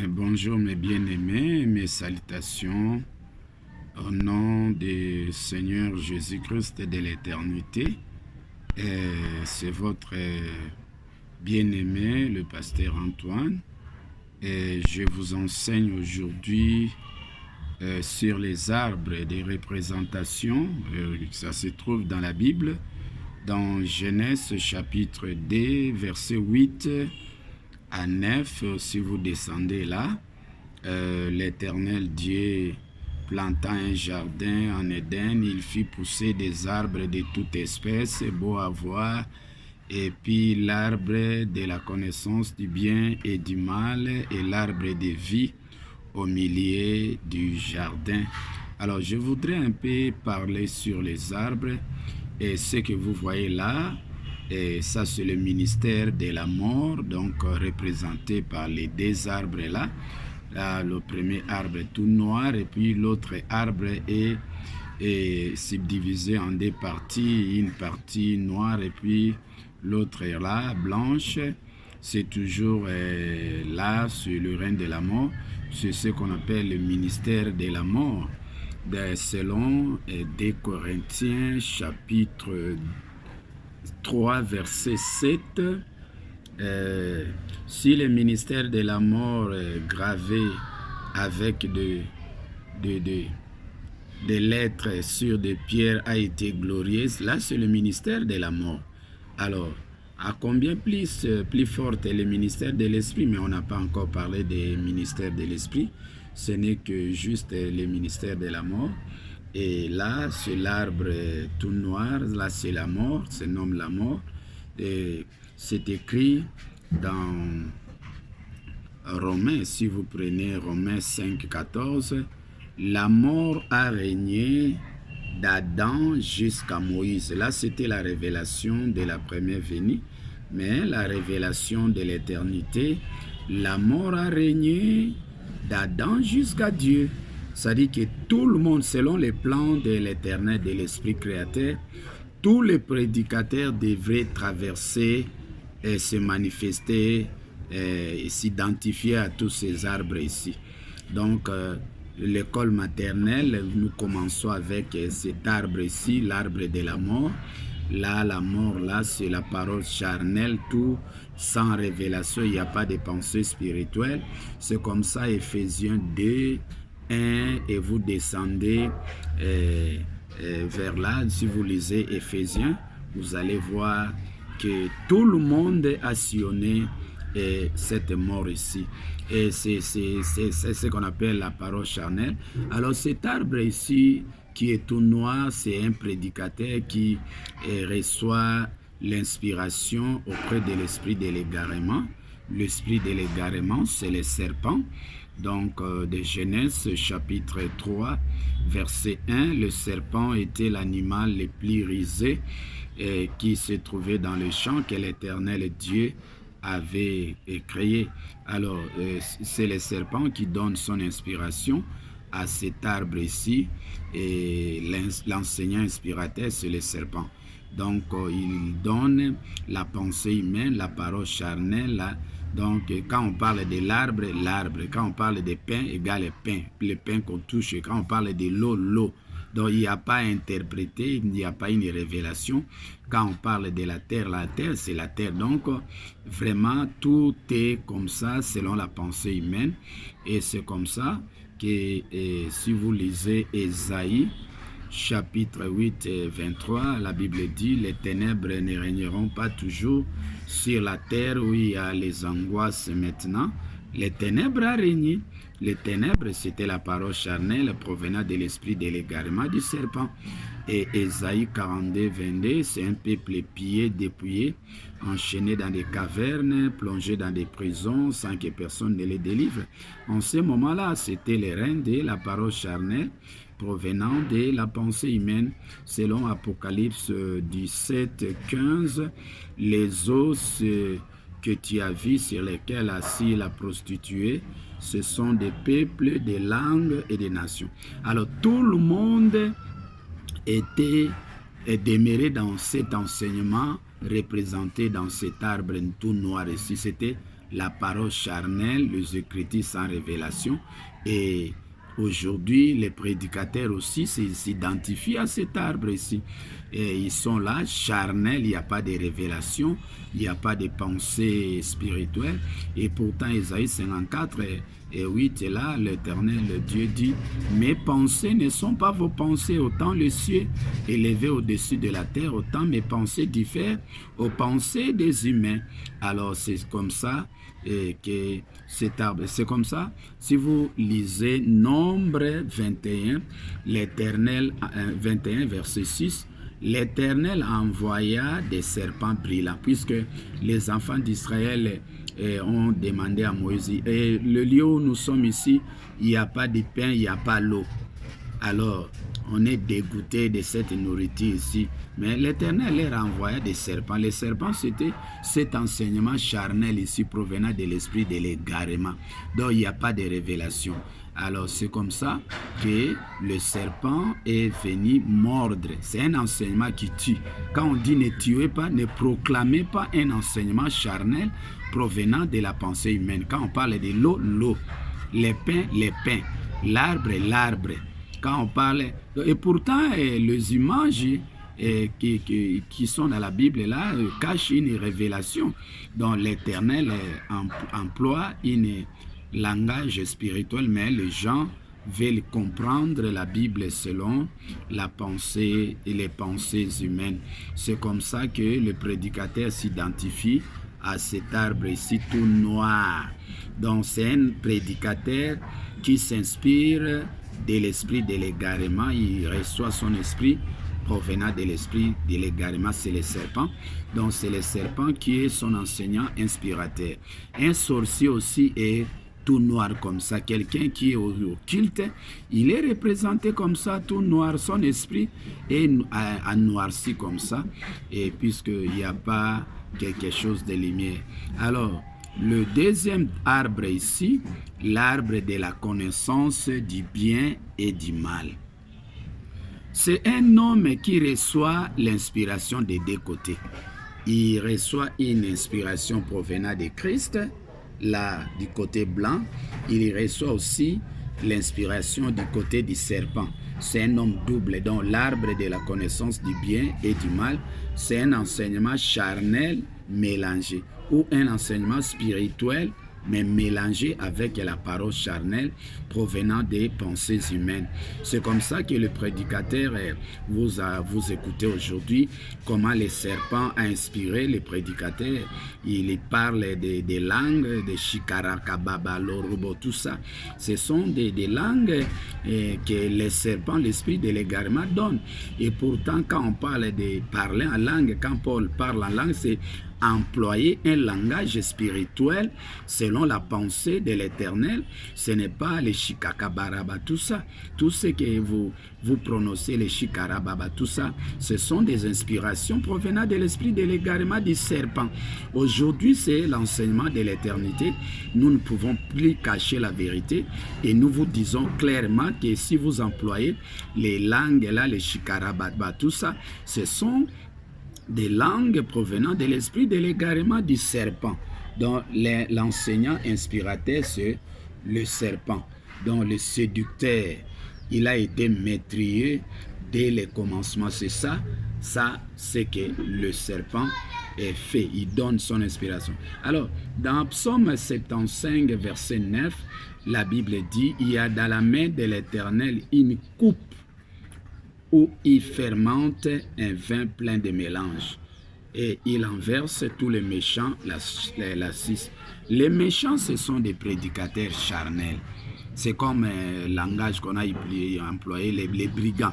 Bonjour mes bien-aimés, mes salutations au nom du Seigneur Jésus-Christ de l'éternité. C'est votre bien-aimé, le pasteur Antoine. Et je vous enseigne aujourd'hui sur les arbres des représentations. Ça se trouve dans la Bible, dans Genèse chapitre 2, verset 8 à 9. Si vous descendez là, l'Éternel Dieu planta un jardin en Éden, il fit pousser des arbres de toute espèce, beaux à voir, et puis l'arbre de la connaissance du bien et du mal et l'arbre de vie au milieu du jardin. Alors je voudrais un peu parler sur les arbres, et ce que vous voyez là, et ça c'est le ministère de la mort, donc représenté par les deux arbres là. Là, le premier arbre est tout noir et puis l'autre arbre est subdivisé en deux parties, une partie noire et puis l'autre est là, blanche. C'est toujours là, sur le règne de la mort. C'est ce qu'on appelle le ministère de la mort. Selon 2 Corinthiens chapitre 3 verset 7, si le ministère de la mort gravé avec des lettres sur des pierres a été glorieux, là c'est le ministère de la mort. Alors, à combien plus fort est le ministère de l'esprit, mais on n'a pas encore parlé des ministères de l'esprit, ce n'est que juste le ministère de la mort. Et là, c'est l'arbre tout noir, là c'est la mort, se nomme la mort. Et c'est écrit dans Romains, si vous prenez Romains 5, 14, la mort a régné d'Adam jusqu'à Moïse. Là, c'était la révélation de la première venue, mais la révélation de l'éternité, la mort a régné d'Adam jusqu'à Dieu. C'est-à-dire que tout le monde, selon les plans de l'éternel, de l'Esprit créateur, tous les prédicateurs devraient traverser et se manifester et s'identifier à tous ces arbres ici. Donc, l'école maternelle, nous commençons avec cet arbre ici, l'arbre de la mort. Là, la mort, là, c'est la parole charnelle, tout sans révélation, il n'y a pas de pensée spirituelle. C'est comme ça, Éphésiens 2, 1, et vous descendez vers là, si vous lisez Éphésiens, vous allez voir que tout le monde a sillonné cette mort ici. Et c'est ce qu'on appelle la parole charnelle. Alors cet arbre ici, qui est tout noir, c'est un prédicateur qui reçoit l'inspiration auprès de l'esprit de l'égarement. L'esprit de l'égarement, c'est le serpent. Donc, de Genèse, chapitre 3, verset 1, le serpent était l'animal le plus rusé qui se trouvait dans le champ que l'Éternel Dieu avait créé. Alors, c'est le serpent qui donne son inspiration à cet arbre ici, et l'enseignant inspirateur, c'est le serpent. Donc, il donne la pensée humaine, la parole charnelle, donc, quand on parle de l'arbre, l'arbre. Quand on parle de pain, égale pain. Le pain qu'on touche. Quand on parle de l'eau, l'eau. Donc, il n'y a pas à interpréter, il n'y a pas une révélation. Quand on parle de la terre, c'est la terre. Donc, vraiment, tout est comme ça, selon la pensée humaine. Et c'est comme ça que, si vous lisez Ésaïe, chapitre 8 et 23, la Bible dit, les ténèbres ne régneront pas toujours sur la terre où il y a les angoisses maintenant. Les ténèbres a régné. Les ténèbres, c'était la parole charnelle provenant de l'esprit de l'égarement du serpent. Et Ésaïe 42, 22, c'est un peuple pillé, dépouillé, enchaîné dans des cavernes, plongé dans des prisons sans que personne ne les délivre. En ce moment-là, c'était le règne de la parole charnelle provenant de la pensée humaine. Selon Apocalypse 17, 15, les os que tu as vus sur lesquels assis la prostituée, ce sont des peuples, des langues et des nations. Alors tout le monde était demeuré dans cet enseignement représenté dans cet arbre tout noir ici. C'était la parole charnelle, les Écritures sans révélation. Et aujourd'hui, les prédicateurs aussi s'identifient à cet arbre ici. Et ils sont là, charnels, il n'y a pas de révélation, il n'y a pas de pensée spirituelle. Et pourtant, Ésaïe 54 et 8 est là, l'Éternel, le Dieu dit, mes pensées ne sont pas vos pensées, autant le ciel élevé au-dessus de la terre, autant mes pensées diffèrent aux pensées des humains. Alors c'est comme ça que cet arbre, c'est comme ça, si vous lisez Nombre 21, l'Éternel, 21 verset 6, l'Éternel envoya des serpents brillants, puisque les enfants d'Israël ont demandé à Moïse, et le lieu où nous sommes ici, il n'y a pas de pain, il n'y a pas l'eau. Alors, on est dégoûté de cette nourriture ici. Mais l'Éternel leur envoya des serpents. Les serpents, c'était cet enseignement charnel ici provenant de l'esprit de l'égarement. Donc, il n'y a pas de révélation. Alors, c'est comme ça que le serpent est venu mordre. C'est un enseignement qui tue. Quand on dit ne tuez pas, ne proclamez pas un enseignement charnel provenant de la pensée humaine. Quand on parle de l'eau, l'eau. Les pains, l'arbre. Quand on parle... Et pourtant, les images qui sont dans la Bible là cachent une révélation dont l'Éternel emploie un langage spirituel, mais les gens veulent comprendre la Bible selon la pensée et les pensées humaines. C'est comme ça que le prédicateur s'identifie à cet arbre ici tout noir. Donc c'est un prédicateur qui s'inspire de l'esprit de l'égarement. Il reçoit son esprit provenant de l'esprit de l'égarement, c'est le serpent. Donc c'est le serpent qui est son enseignant inspirateur. Un sorcier aussi est tout noir comme ça. Quelqu'un qui est au culte, il est représenté comme ça, tout noir. Son esprit est noirci comme ça, et puisqu'il n'y a pas quelque chose de lumière. Alors, le deuxième arbre ici, l'arbre de la connaissance du bien et du mal. C'est un homme qui reçoit l'inspiration des deux côtés. Il reçoit une inspiration provenant de Christ, là, du côté blanc. Il reçoit aussi l'inspiration du côté du serpent. C'est un homme double. Donc, l'arbre de la connaissance du bien et du mal, c'est un enseignement charnel mélangé, ou un enseignement spirituel mais mélangé avec la parole charnelle provenant des pensées humaines. C'est comme ça que le prédicateur, vous écoutez aujourd'hui, comment le serpent a inspiré le prédicateur. Il parle des langues, de Shikarakababa, Lorobo, tout ça. Ce sont des langues que les serpents, l'esprit de l'égarement donne. Et pourtant, quand on parle de parler en langue, quand Paul parle en langue, c'est employer un langage spirituel selon la pensée de l'Éternel. Ce n'est pas les shikakabaraba, tout ça. Tout ce que vous prononcez, les shikarababa, tout ça, ce sont des inspirations provenant de l'esprit de l'égarement du serpent. Aujourd'hui, c'est l'enseignement de l'éternité. Nous ne pouvons plus cacher la vérité et nous vous disons clairement que si vous employez les langues là, les shikarababa, tout ça, ce sont des langues provenant de l'esprit de l'égarement du serpent. Donc l'enseignant inspirateur, c'est le serpent. Donc le séducteur, il a été maîtrisé dès le commencement. C'est ça, c'est que le serpent est fait. Il donne son inspiration. Alors, dans Psaume 75, verset 9, la Bible dit, il y a dans la main de l'Éternel une coupe où il fermente un vin plein de mélange. Et il en verse tous les méchants, la 6. Les méchants, ce sont des prédicateurs charnels. C'est comme le langage qu'on a employé, les brigands.